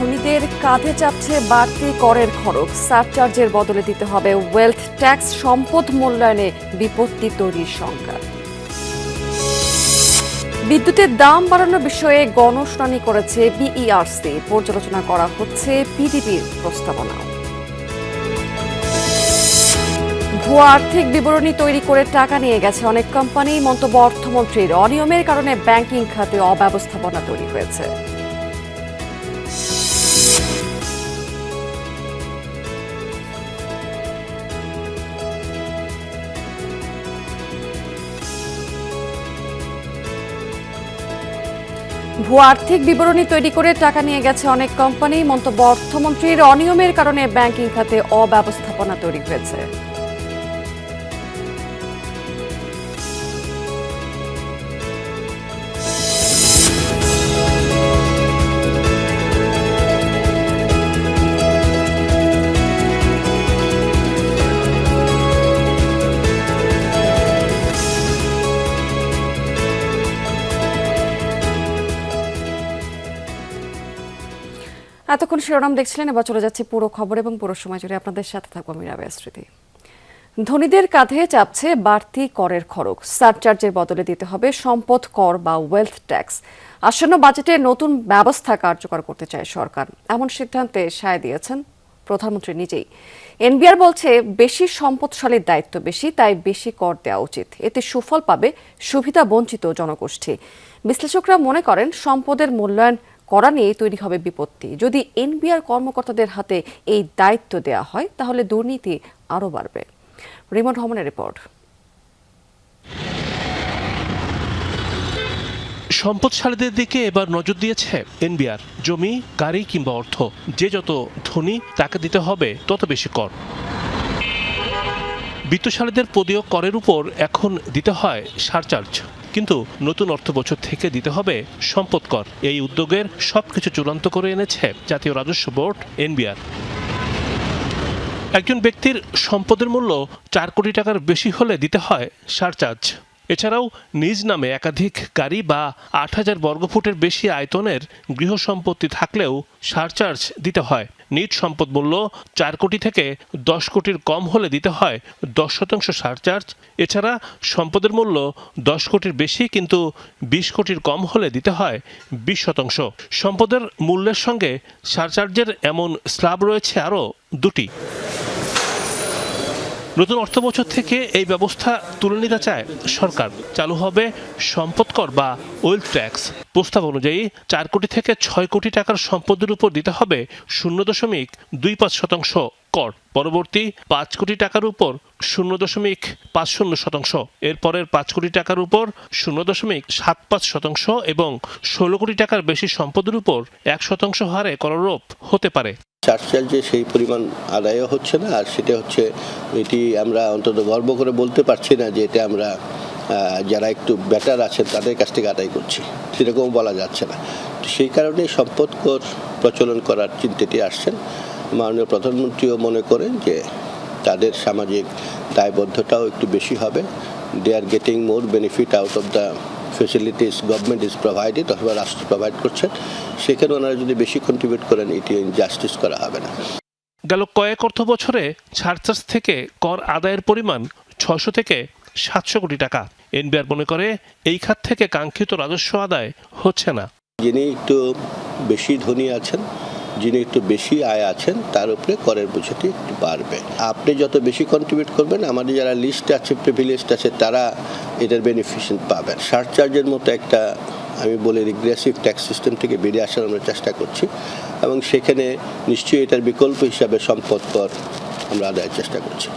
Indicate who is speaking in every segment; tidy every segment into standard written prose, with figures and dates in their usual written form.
Speaker 1: ধনীদের কাঁধে চাপছে বাড়তি করের খরচ। সারচার্জের বদলে দিতে হবে ওয়েলথ ট্যাক্স। সম্পদ মূল্যায়নে বিপত্তি তৈরির শঙ্কা। বিদ্যুতের দাম বাড়ানোর বিষয়ে গণশুনানি করেছে বিইআরসি। পর্যালোচনা করা হচ্ছে পিডিবির প্রস্তাবনা। ভুয়া আর্থিক বিবরণী তৈরি করে টাকা নিয়ে গেছে অনেক কোম্পানি। মন্তব্য অর্থমন্ত্রীর। অনিয়মের কারণে ব্যাংকিং খাতে অব্যবস্থাপনা তৈরি হয়েছে। ভুয়া আর্থিক বিবরণী তৈরি করে টাকা নিয়ে গেছে অনেক কোম্পানি। মন্তব্য অর্থমন্ত্রীর। অনিয়মের কারণে ব্যাংকিং খাতে অব্যবস্থাপনা তৈরি হয়েছে। এতক্ষণ শিরোনাম দেখছিলেন, এবার চলে যাচ্ছে পুরো খবর এবং পুরো সময় জুড়ে আপনাদের সাথে থাকবো আমি রাবেয়া স্মৃতি। ধনীদের কাঁধে চাপছে বাড়তি করের খরচ। সারচার্জের বদলে দিতে হবে সম্পদ কর বা ওয়েলথ ট্যাক্স। আসন্ন বাজেটে নতুন ব্যবস্থা কার্যকর করতে চায় সরকার। এমন সিদ্ধান্তে সায় দিয়েছেন প্রধানমন্ত্রী নিজেই। এনবিআর বলছে, বেশি সম্পদশালীর দায়িত্ব বেশি, তাই বেশি কর দেওয়া উচিত। এতে সুফল পাবে সুবিধা বঞ্চিত জনগোষ্ঠী। বিশ্লেষকরা মনে করেন, সম্পদের মূল্যায়ন করা নিয়ে তৈরি হবে বিপত্তি। যদি এনবিআর কর্মকর্তাদের হাতে এই দায়িত্ব দেওয়া হয়, তাহলে দুর্নীতি আরও বাড়বে। রিমন রহমানের রিপোর্ট।
Speaker 2: সম্পদশালীদের দিকে এবার নজর দিয়েছে এনবিআর। জমি, গাড়ি কিংবা অর্থ, যে যত ধনী তাকে দিতে হবে তত বেশি কর। বিত্তশালীদের পদীয় করের উপর এখন দিতে হয় সারচার্জ, কিন্তু নতুন অর্থ বছর থেকে দিতে হবে সম্পদ কর। এই উদ্যোগের সবকিছু চূড়ান্ত করে এনেছে জাতীয় রাজস্ব বোর্ড এনবিআর। একজন ব্যক্তির সম্পদের মূল্য 4 কোটি টাকার বেশি হলে দিতে হয় সারচার্জ। এছাড়াও নিজ নামে একাধিক গাড়ি বা 8,000 বর্গফুটের বেশি আয়তনের গৃহ সম্পত্তি থাকলেও সারচার্জ দিতে হয়। নিট সম্পদ মূল্য 4 কোটি থেকে 10 কোটির কম হলে দিতে হয় 10% সারচার্জ। এছাড়া সম্পদের মূল্য 10 কোটির বেশি কিন্তু 20 কোটির কম হলে দিতে হয় 20%। সম্পদের মূল্যের সঙ্গে সারচার্জের এমন স্ল্যাব রয়েছে আরও 2টি। নতুন অর্থবছর থেকে এই ব্যবস্থা তুলে নিতে চায় সরকার। চালু হবে সম্পদ কর বা ওয়েলথ ট্যাক্স। প্রস্তাব অনুযায়ী 4 কোটি থেকে 6 কোটি টাকার সম্পদের উপর দিতে হবে 0.25% কর। পরবর্তী 5 কোটি টাকার উপর 0.50%। এরপরের 5 কোটি টাকার উপর 0.75% এবং 16 কোটি টাকার বেশি সম্পদের উপর 1% হারে করারোপ হতে পারে।
Speaker 3: সারচার্জে সেই পরিমাণ আদায়ও হচ্ছে না, আর সেটা হচ্ছে এটি আমরা অন্তত গর্ব করে বলতে পারছি না যে এটা আমরা যারা একটু বেটার আছেন তাদের কাছ থেকে আদায় করছি, সেরকম বলা যাচ্ছে না। সেই কারণে সম্পদ কর প্রচলন করার চিন্তাটি আসছেন। মাননীয় প্রধানমন্ত্রীও মনে করেন যে তাদের সামাজিক দায়বদ্ধতাও একটু বেশি হবে। They are getting more benefit out of the facilities government is provided, অথবা রাষ্ট্র প্রোভাইড করছেন। সেখানে ওনারা যদি বেশি কন্ট্রিবিউট করেন, এটি জাস্টিস করা হবে না।
Speaker 2: গেল কয়েক অর্থ বছরে সারচার্জ থেকে কর আদায়ের পরিমাণ 600 থেকে 700 কোটি টাকা। এনবিআর মনে করে এই খাত থেকে কাঙ্ক্ষিত রাজস্ব আদায় হচ্ছে না।
Speaker 3: যিনি একটু বেশি ধনী আছেন, যিনি একটু বেশি আয় আছেন, তার উপরে করের বোঝাটি একটু বাড়বে। আপনি যত বেশি কন্ট্রিবিউট করবেন, আমাদের যারা লিস্ট আছে, প্রিভিলেজড আছে, তারা এটার বেনিফিশিয়াল পাবেন। সারচার্জের মতো একটা, আমি বলি, রিগ্রেসিভ ট্যাক্স সিস্টেম থেকে বেরিয়ে আসার আমরা চেষ্টা করছি, এবং সেখানে নিশ্চয়ই এটার বিকল্প হিসাবে সম্পদ কর আমরা আদায়ের চেষ্টা করছি।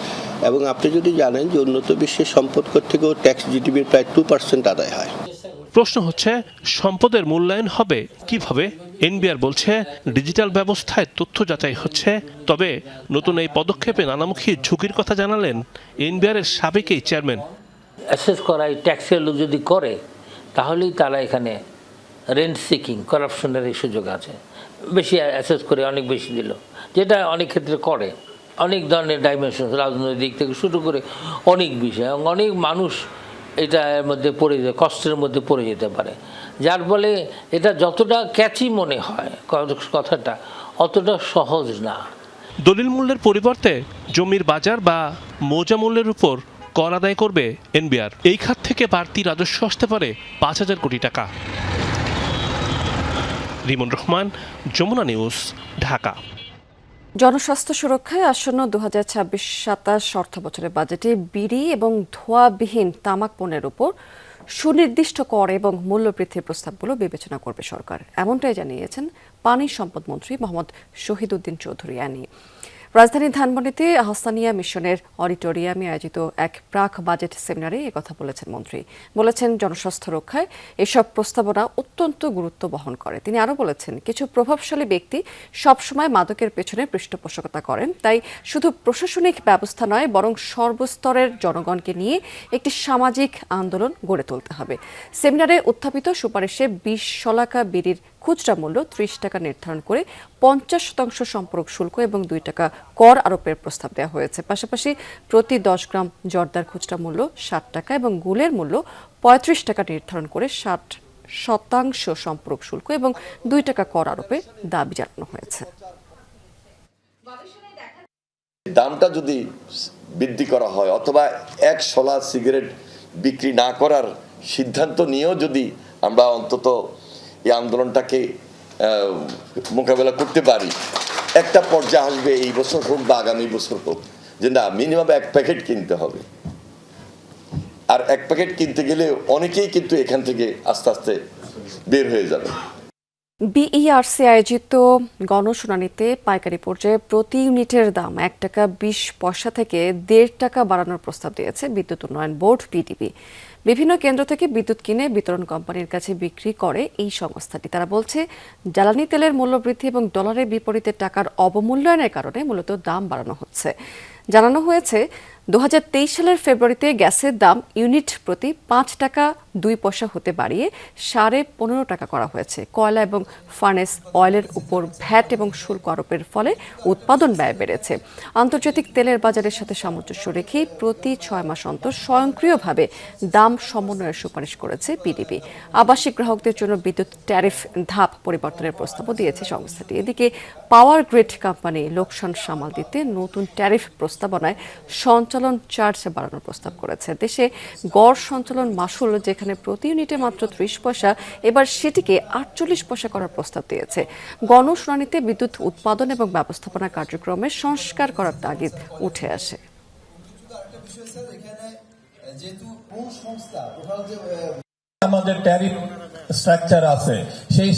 Speaker 3: এবং আপনি যদি জানেন যে উন্নত বিশ্বের সম্পদ কর থেকেও ট্যাক্স জিডিপির প্রায় 2% আদায় হয়।
Speaker 2: প্রশ্ন হচ্ছে, সম্পদের মূল্যায়ন হবে কিভাবে? এনবিআর বলছে, ডিজিটাল ব্যবস্থায় তথ্য যাচাই হচ্ছে। তবে নতুন এই পদক্ষেপে নানামুখী ঝুঁকির কথা জানালেন এনবিআর এর সাবেক এই চেয়ারম্যান।
Speaker 4: অ্যাসেস করা এই ট্যাক্সের লোক যদি করে, তাহলেই তারা এখানে রেন্ট সিকিং, করাপশনের এই সুযোগ আছে। বেশি অ্যাসেস করে অনেক বেশি দিল, যেটা অনেক ক্ষেত্রে করে। অনেক ধরনের ডাইমেনশন, রাজনৈতিক দিক থেকে শুরু করে অনেক বিষয়, এবং অনেক মানুষ এটা এর মধ্যে পড়ে যায়, কষ্টের মধ্যে পড়ে যেতে পারে, যার ফলে এটা যতটা ক্যাচি মনে হয় কথাটা অতটা সহজ না।
Speaker 2: দলিল মূল্যের পরিবর্তে জমির বাজার বা মৌজা মূল্যের উপর কর আদায় করবে এনবিআর। এই খাত থেকে বাড়তি রাজস্ব আসতে পারে 5,000 কোটি টাকা। রিমন রহমান, যমুনা নিউজ, ঢাকা।
Speaker 1: জনস্বাস্থ্য সুরক্ষায় আসন্ন 2026-27 অর্থবছরের বাজেটে বিড়ি এবং ধোঁয়াবিহীন তামাক পণ্যের উপর সুনির্দিষ্ট কর এবং মূল্য বৃদ্ধির প্রস্তাবগুলো বিবেচনা করবে সরকার, এমনটাই জানিয়েছেন পানি সম্পদ মন্ত্রী মোহাম্মদ শহীদউদ্দিন চৌধুরী আনি। রাজধানীর ধানমন্ডিতে আহসানিয়া মিশনের অডিটোরিয়ামে আয়োজিত এক প্রাক বাজেট সেমিনারে একথা বলেছেন মন্ত্রী। বলেছেন, জনস্বাস্থ্য রক্ষায় এসব প্রস্তাবনা অত্যন্ত গুরুত্ব বহন করে। তিনি আরও বলেছেন, কিছু প্রভাবশালী ব্যক্তি সবসময় মাদকের পেছনে পৃষ্ঠপোষকতা করেন, তাই শুধু প্রশাসনিক ব্যবস্থা নয়, বরং সর্বস্তরের জনগণকে নিয়ে একটি সামাজিক আন্দোলন গড়ে তুলতে হবে। সেমিনারে উত্থাপিত সুপারিশে 20 শলাকা বিড়ির খুচরা মূল্য 30 টাকা নির্ধারণ করে 50% সম্পূরক শুল্ক এবং 2 টাকা কর আরোপের প্রস্তাব দেওয়া হয়েছে। পাশাপাশি প্রতি 10 গ্রাম জর্দার খুচরা মূল্য 60 টাকা এবং গুলের মূল্য 35 টাকা নির্ধারণ করে 60% সম্পূরক শুল্ক এবং 2 টাকা কর আরোপের দাবি জানানো হয়েছে।
Speaker 5: দামটা যদি বৃদ্ধি করা হয় অথবা 1 শলা সিগারেট বিক্রি না করার সিদ্ধান্ত নিয়েও যদি আমরা অন্তত এই আন্দোলনটাকে মোকাবেলা করতে পারি, একটা পর্যায়ে আসবে, এই বছর হোক বা আগামী বছর হোক, যে না মিনিমাম 1 প্যাকেট কিনতে হবে। আর 1 প্যাকেট কিনতে গেলে অনেকেই কিন্তু এখান থেকে আস্তে আস্তে বের হয়ে যাবে।
Speaker 1: বিইআরসি আয়োজিত গণশুনানিতে পাইকারি পর্যায়ে প্রতি ইউনিটের দাম 1 টাকা 20 পয়সা থেকে 1.5 টাকা বাড়ানোর প্রস্তাব দিয়েছে বিদ্যুৎ উন্নয়ন বোর্ড বিডিবি। বিভিন্ন কেন্দ্র থেকে বিদ্যুৎ কিনে বিতরণ কোম্পানির কাছে বিক্রি করে এই সংস্থাটি। তারা বলছে, জ্বালানি তেলের মূল্যবৃদ্ধি এবং ডলারের বিপরীতে টাকার অবমূল্যায়নের কারণে মূলত দাম বাড়ানো হচ্ছে। জানানো হয়েছে, 2023 সালের ফেব্রুয়ারিতে গ্যাসের দাম ইউনিট প্রতি 5 টাকা 2 পয়সা হতে বাড়িয়ে 15.5 টাকা করা হয়েছে। কয়লা এবং ফার্নেস অয়েলের উপর ভ্যাট এবং শুল্ক আরোপের ফলে উৎপাদন ব্যয় বেড়েছে। আন্তর্জাতিক তেলের বাজারের সাথে সামঞ্জস্য রেখেই প্রতি 6 মাস অন্তর স্বয়ংক্রিয়ভাবে দাম সমন্বয়ের সুপারিশ করেছে বিডিবি। আবাসিক গ্রাহকদের জন্য বিদ্যুৎ ট্যারিফ ধাপ পরিবর্তনের প্রস্তাবও দিয়েছে সংস্থাটি। এদিকে পাওয়ার গ্রিড কোম্পানি লোকসান সামাল দিতে নতুন ট্যারিফ প্রস্তাবনায় সঞ্চালন চার্জ বাড়ানোর প্রস্তাব করেছে। দেশে গড় সঞ্চালন মাশুল যেখানে প্রতি ইউনিটে মাত্র 30 পয়সা, এবার সেটিকে 48 পয়সা করার প্রস্তাব দিয়েছে। গণশুনানিতে বিদ্যুৎ উৎপাদন এবং ব্যবস্থাপনা কার্যক্রমে সংস্কার করার তাগিদ উঠে আসে।
Speaker 6: আমাদের ট্যারিফ স্ট্রাকচার আছে, সেই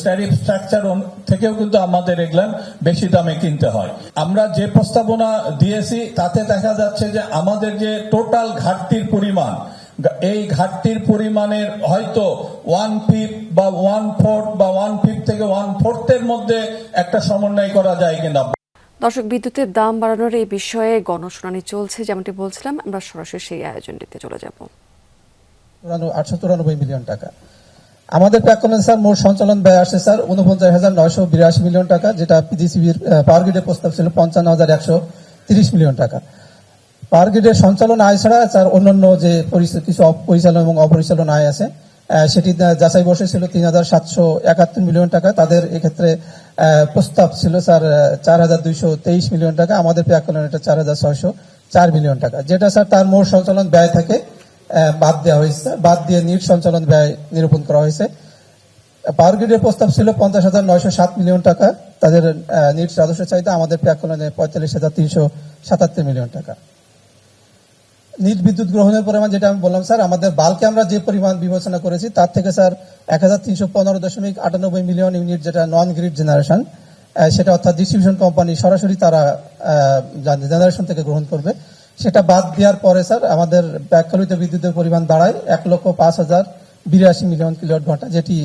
Speaker 6: ট্যারিফ স্ট্রাকচার থেকেও কিন্তু আমাদের এগুলা বেশি দামে কিনতে হয়। আমরা যে প্রস্তাবনা দিয়েছি তাতে দেখা যাচ্ছে যে আমাদের যে টোটাল ঘাটতির পরিমাণ, এই ঘাটতির পরিমাণের হয়তো 1/5 বা 1/4 বা 1/5 থেকে 1/4 এর মধ্যে একটা সমন্বয় করা যায় কিনা।
Speaker 1: দর্শক, বিদ্যুতের দাম বাড়ানোর এই বিষয়ে গণশুনানি চলছে, যেমনটি বলছিলাম। আমরা সরাসরি সেই আয়োজনটিতে চলে যাব।
Speaker 7: 893 মিলিয়ন টাকা আমাদের প্রাক্কলনে স্যার মোট সঞ্চালন ব্যয় আসে স্যার 49,982 মিলিয়ন টাকা, যেটা পিজিসিবির পাওয়ার গ্রিডের প্রস্তাব ছিল 55,130 মিলিয়ন টাকা। পাওয়ার গ্রিডের সঞ্চালন আয় ছাড়া স্যার অন্যান্য যে কিছু পরিচালন এবং অপরিচালন আয় আছে সেটি যাচাই বসেছিল 3,771 মিলিয়ন টাকা। তাদের এক্ষেত্রে প্রস্তাব ছিল স্যার 4,223 মিলিয়ন টাকা। আমাদের প্রাক্কলনে এটা 4,604 মিলিয়ন টাকা, যেটা স্যার তার মোট সঞ্চালন ব্যয় থেকে বাদ দেওয়া হয়েছে, বাদ দিয়ে নিট সঞ্চালন ব্যয় নিরূপণ করা হয়েছে। পাওয়ার গ্রিডের প্রস্তাব ছিল 50,907 মিলিয়ন টাকা, তাদের নিট রাজস্ব চাহিদা আমাদের প্রাক্কলনে 45,377 মিলিয়ন টাকা। নিট বিদ্যুৎ গ্রহণের পরিমাণ যেটা আমি বললাম স্যার, আমাদের বাল্কে আমরা যে পরিমাণ বিবেচনা করেছি তার থেকে স্যার 1,315.98 মিলিয়ন ইউনিট, যেটা নন গ্রিড জেনারেশন, সেটা অর্থাৎ ডিস্ট্রিবিউশন কোম্পানি সরাসরি তারা জেনারেশন থেকে গ্রহণ করবে। সেটা বাদ দেওয়ার পরে স্যার আমাদের প্রাক্কলিত বিদ্যুতের পরিমাণ দাঁড়ায় 1,05,082 মিলিয়ন কিলোওয়াট ঘন্টা, যেটি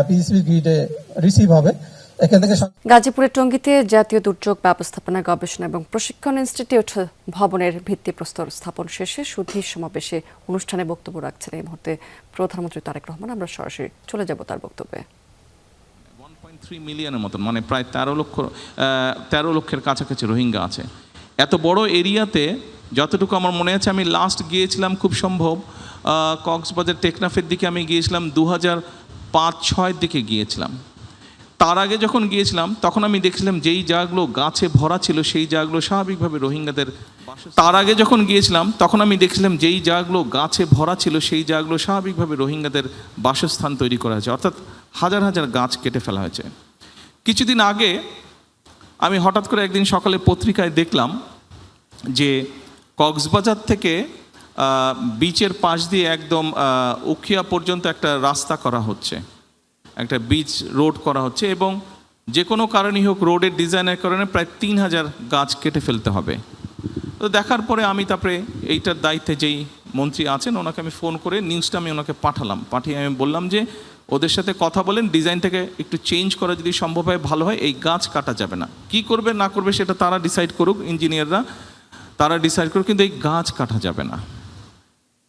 Speaker 7: পিজিসিবি গ্রিডে রিসিভ হবে। এখান থেকে
Speaker 1: গাজীপুরের টঙ্গীতে জাতীয় দুর্যোগ ব্যবস্থাপনা গবেষণা এবং প্রশিক্ষণ ইনস্টিটিউট ভবনের ভিত্তিপ্রস্তর স্থাপন শেষে সুধী সমাবেশে অনুষ্ঠানে বক্তব্য রাখছেন এই মুহূর্তে প্রধানমন্ত্রী তারেক রহমান। আমরা সরাসরি চলে যাব তার বক্তব্যে।
Speaker 8: 1.3 মিলিয়নের মতন, মানে প্রায় 13 লক্ষের কাছাকাছি রোহিঙ্গা আছে। এত বড় এরিয়াতে যতটুকু আমার মনে আছে, আমি লাস্ট গিয়েছিলাম খুব সম্ভব কক্সবাজার টেকনাফের দিকে আমি গিয়েছিলাম 2005-06 দিকে গিয়েছিলাম। তার আগে যখন গিয়েছিলাম তখন আমি দেখছিলাম যেই জায়গাগুলো গাছে ভরা ছিল সেই জায়গাগুলো স্বাভাবিকভাবে রোহিঙ্গাদের বাসস্থান তৈরি করা হয়েছে, অর্থাৎ হাজার হাজার গাছ কেটে ফেলা হয়েছে। কিছুদিন আগে আমি হঠাৎ করে একদিন সকালে পত্রিকায় দেখলাম যে কক্সবাজার থেকে বিচের পাশ দিয়ে একদম উখিয়া পর্যন্ত একটা রাস্তা করা হচ্ছে, একটা বিচ রোড করা হচ্ছে, এবং যে কোনো কারণেই হোক রোডের ডিজাইনের কারণে প্রায় 3000 গাছ কেটে ফেলতে হবে। তো দেখার পরে আমি তারপরে এইটার দায়িত্বে যেই মন্ত্রী আছেন ওনাকে আমি ফোন করে নিউজটা আমি ওনাকে পাঠিয়ে আমি বললাম যে ওদের সাথে কথা বলেন, ডিজাইনটাকে একটু চেঞ্জ করা যদি সম্ভব হয় ভালো হয়, এই গাছ কাটা যাবে না। কি করবে না করবে সেটা তারা ডিসাইড করুক, ইঞ্জিনিয়াররা তারা ডিসাইড করুক, কিন্তু এই গাছ কাটা যাবে না।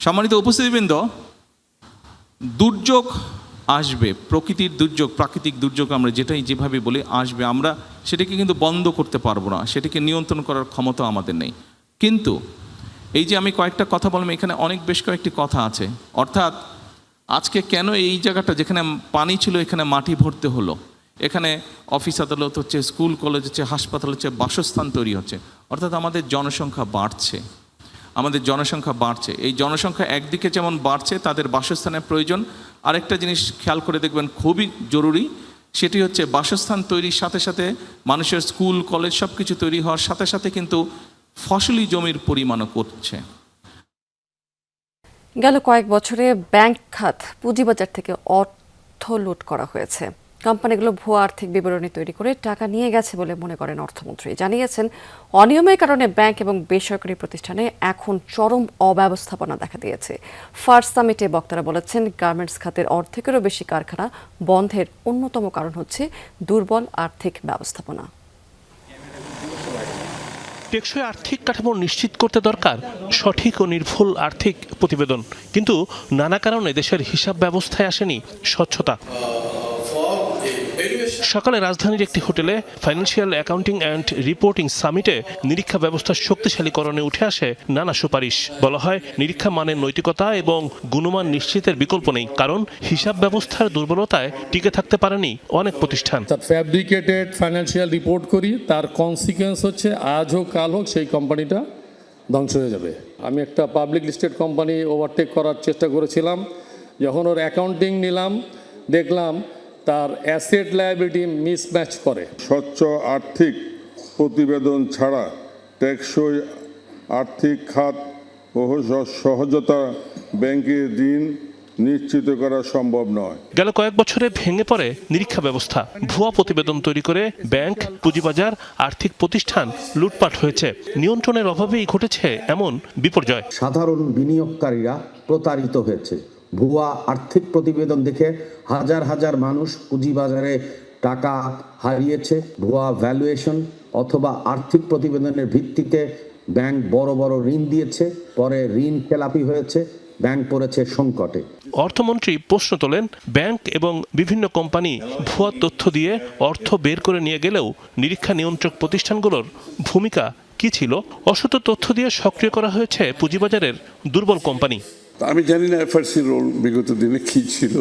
Speaker 8: সম্মানিত উপস্থিতিবৃন্দ, দুর্যোগ আসবে, প্রকৃতির দুর্যোগ, প্রাকৃতিক দুর্যোগ আমরা যেটাই যেভাবে বলি আসবে, আমরা সেটাকে কিন্তু বন্ধ করতে পারবো না, সেটাকে নিয়ন্ত্রণ করার ক্ষমতা আমাদের নেই। কিন্তু এই যে আমি কয়েকটা কথা বললাম, এখানে বেশ কয়েকটি কথা আছে। অর্থাৎ আজকে কেন এই জায়গাটা যেখানে পানি ছিল এখানে মাটি ভরতে হলো, এখানে অফিস আদালত হচ্ছে, স্কুল কলেজ হচ্ছে, হাসপাতাল হচ্ছে, বাসস্থান তৈরি হচ্ছে, অর্থাৎ আমাদের জনসংখ্যা বাড়ছে। এই জনসংখ্যা একদিকে যেমন বাড়ছে, তাদের বাসস্থানের প্রয়োজন। আরেকটা জিনিস খেয়াল করে দেখবেন খুবই জরুরি, সেটি হচ্ছে বাসস্থান তৈরির সাথে সাথে মানুষের স্কুল কলেজ সব কিছু তৈরি হওয়ার সাথে সাথে কিন্তু ফসলি জমির পরিমাণও করছে।
Speaker 1: গেল কয়েক বছরে ব্যাংক খাত পুঁজিবাজার থেকে অর্থ লুট করা হয়েছে। কোম্পানিগুলো ভুয়া আর্থিক বিবরণী তৈরি করে টাকা নিয়ে গেছে বলে মনে করেন অর্থমন্ত্রী। জানিয়েছেন অনিয়মের কারণে ব্যাংক এবং বেসরকারি প্রতিষ্ঠানে এখন চরম অব্যবস্থাপনা দেখা দিয়েছে। ফার্স্ট সামিটে বক্তারা বলেছেন গার্মেন্টস খাতের অর্ধেকেরও বেশি কারখানা বন্ধের অন্যতম কারণ হচ্ছে দুর্বল আর্থিক ব্যবস্থাপনা।
Speaker 2: টেকসই আর্থিক কাঠামো নিশ্চিত করতে দরকার সঠিক ও নির্ভুল আর্থিক প্রতিবেদন, কিন্তু নানা কারণে দেশের হিসাব ব্যবস্থায় আসেনি স্বচ্ছতা। সকালে রাজধানীর একটি হোটেলে ফাইন্যান্সিয়াল অ্যাকাউন্টিং অ্যান্ড রিপোর্টিং সামিটে নিরীক্ষা ব্যবস্থার শক্তিশালীকরণে উঠে আসে নানা সুপারিশ। বলা হয় নিরীক্ষা মানের নৈতিকতা এবং গুণমান নিশ্চিতের বিকল্প নেই, কারণ হিসাব ব্যবস্থার দুর্বলতায় টিকে থাকতে পারেনি অনেক প্রতিষ্ঠান।
Speaker 9: ফ্যাব্রিকেটেড ফাইন্যান্সিয়াল রিপোর্ট করি, তার কনসিকুয়েন্স হচ্ছে আজ হোক কাল হোক সেই কোম্পানিটা ধ্বংস হয়ে যাবে। আমি একটা পাবলিক লিস্টেড কোম্পানি ওভারটেক করার চেষ্টা করেছিলাম, যখন ওর অ্যাকাউন্টিং নিলাম দেখলাম তার অ্যাসেট লায়াবিলিটি মিসম্যাচ করে।
Speaker 10: স্বচ্ছ আর্থিক প্রতিবেদন ছাড়া টেকসই আর্থিক খাত ও সহজতা ব্যাংকের ঋণ নিশ্চিত করা সম্ভব নয়।
Speaker 2: গেল কয়েক বছরে ভেঙে পড়ে নিরীক্ষা ব্যবস্থা। ভুয়া প্রতিবেদন তৈরি করে ব্যাংক, পুঁজিবাজার, আর্থিক প্রতিষ্ঠান লুটপাট হয়েছে। নিয়ন্ত্রণের অভাবেই ঘটেছে এমন বিপর্যয়।
Speaker 11: সাধারণ বিনিয়োগকারীরা প্রতারিত হয়েছে। ভুয়া আর্থিক প্রতিবেদন দেখে হাজার হাজার মানুষ পুঁজিবাজারে টাকা হারিয়েছে। ভুয়া ভ্যালুয়েশন অথবা আর্থিক প্রতিবেদনের ভিত্তিতে ব্যাংক বড় বড় ঋণ দিয়েছে, পরে ঋণ খেলাপি হয়েছে, ব্যাংক পড়েছে সংকটে।
Speaker 2: অর্থমন্ত্রী প্রশ্ন তোলেন, ব্যাংক এবং বিভিন্ন কোম্পানি ভুয়া তথ্য দিয়ে অর্থ বের করে নিয়ে গেলেও নিরীক্ষা নিয়ন্ত্রক প্রতিষ্ঠানগুলোর ভূমিকা কি ছিল? অসত্য তথ্য দিয়ে সক্রিয় করা হয়েছে পুঁজিবাজারের দুর্বল কোম্পানি।
Speaker 10: আমি জানি না এফআরসি রোল বিগত দিনে কী ছিল।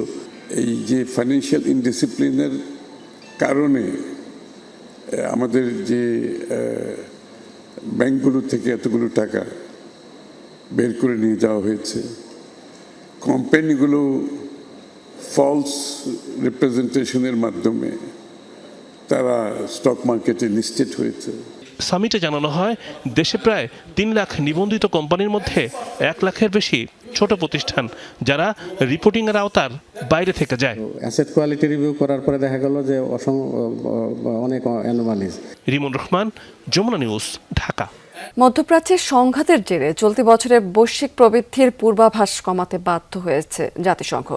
Speaker 10: এই যে ফাইন্যান্সিয়াল ইনডিসিপ্লিনের কারণে আমাদের যে ব্যাংকগুলো থেকে এতগুলো টাকা বের করে নিয়ে যাওয়া হয়েছে, কোম্পানিগুলো ফলস রিপ্রেজেন্টেশনের মাধ্যমে তারা স্টক মার্কেটে লিস্টেড হয়েছে।
Speaker 2: সামিটে জানানো হয় দেশে প্রায় 3 লাখ নিবন্ধিত কোম্পানির মধ্যে 1 লাখের বেশি ছোট প্রতিষ্ঠান, যারা রিপোর্টিং এর আওতার বাইরে থেকে যায়।
Speaker 9: অ্যাসেট কোয়ালিটি রিভিউ করার পরে দেখা গেল যে অনেক অ্যানোমালিজ।
Speaker 2: রিমন রহমান, যমুনা নিউজ, ঢাকা।
Speaker 1: মধ্যপ্রাচ্যের সংঘাতের জেরে চলতি বছরের বৈশ্বিক প্রবৃদ্ধির পূর্বাভাস কমাতে বাধ্য হয়েছে জাতিসংঘ।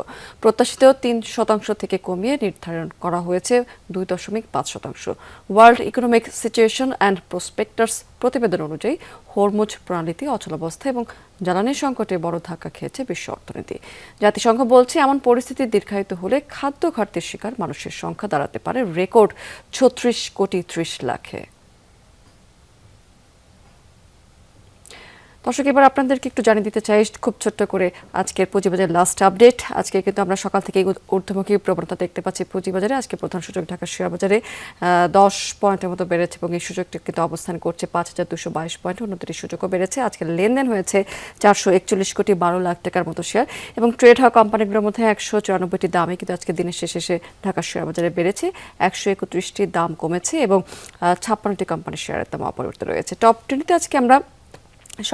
Speaker 1: প্রত্যাশিত 3% থেকে কমিয়ে নির্ধারণ করা হয়েছে 2.5%। World economic situation and prospectus প্রতিবেদন অনুযায়ী হরমুজ প্রণালীতে অচলাবস্থা এবং জ্বালানি সংকটে বড় ধাক্কা খেয়েছে বিশ্ব অর্থনীতি। জাতিসংঘ বলছে এমন পরিস্থিতি দীর্ঘায়িত হলে খাদ্য ঘাটতির শিকার মানুষের সংখ্যা দাঁড়াতে পারে রেকর্ড 36.30 লাখে। দর্শক, এবার আপনাদেরকে একটু জানিয়ে দিতে চাই খুব ছোট্ট করে আজকের পুঁজিবাজার লাস্ট আপডেট। আজকে কিন্তু আমরা সকাল থেকে ঊর্ধ্বমুখী প্রবণতা দেখতে পাচ্ছি পুঁজিবাজারে। আজকে প্রধান সূচক ঢাকা শেয়ার বাজারে 10 পয়েন্টের মতো বেড়েছে এবং এই সূচকটি কিন্তু অবস্থান করছে 5222 পয়েন্ট। অন্যদের সূচকও বেড়েছে। আজকের লেনদেন হয়েছে 441 কোটি 12 লাখ টাকার মতো শেয়ার এবং ট্রেড হওয়া কোম্পানিগুলোর মধ্যে 194টি দামে কিন্তু আজকে দিনের শেষে ঢাকা শেয়ার বাজারে বেড়েছে, 131টি দাম কমেছে এবং 56টি কোম্পানির শেয়ারের দাম অপরিবর্তিত রয়েছে। টপ 20তে আজকে আমরা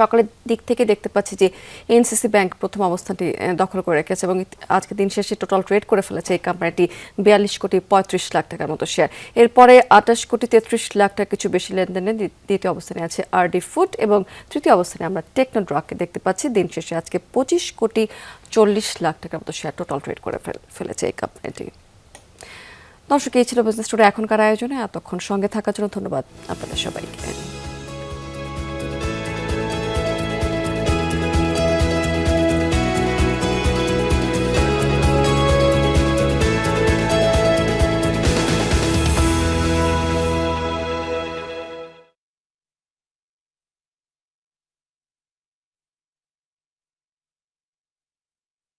Speaker 1: সকালের দিক থেকে দেখতে পাচ্ছি যে এনসিসি ব্যাংক প্রথম অবস্থানটি দখল করে রেখেছে এবং আজকে দিন শেষে টোটাল ট্রেড করে ফেলেছে এই কোম্পানিটি 42 কোটি 35 লাখ টাকার মতো শেয়ার। এরপরে 28 কোটি 33 লাখ টাকা কিছু বেশি লেনদেনে দ্বিতীয় অবস্থানে আছে আরডি ফুড এবং তৃতীয় অবস্থানে আমরা টেকনোড্রাগকে দেখতে পাচ্ছি। দিন শেষে আজকে 25 কোটি 40 লাখ টাকার মতো শেয়ার টোটাল ট্রেড করে ফেলেছে এই কোম্পানিটি। দর্শক, এই ছিল বিজনেস টুডে এখনকার আয়োজনে। এতক্ষণ সঙ্গে থাকার জন্য ধন্যবাদ আপনাদের সবাইকে।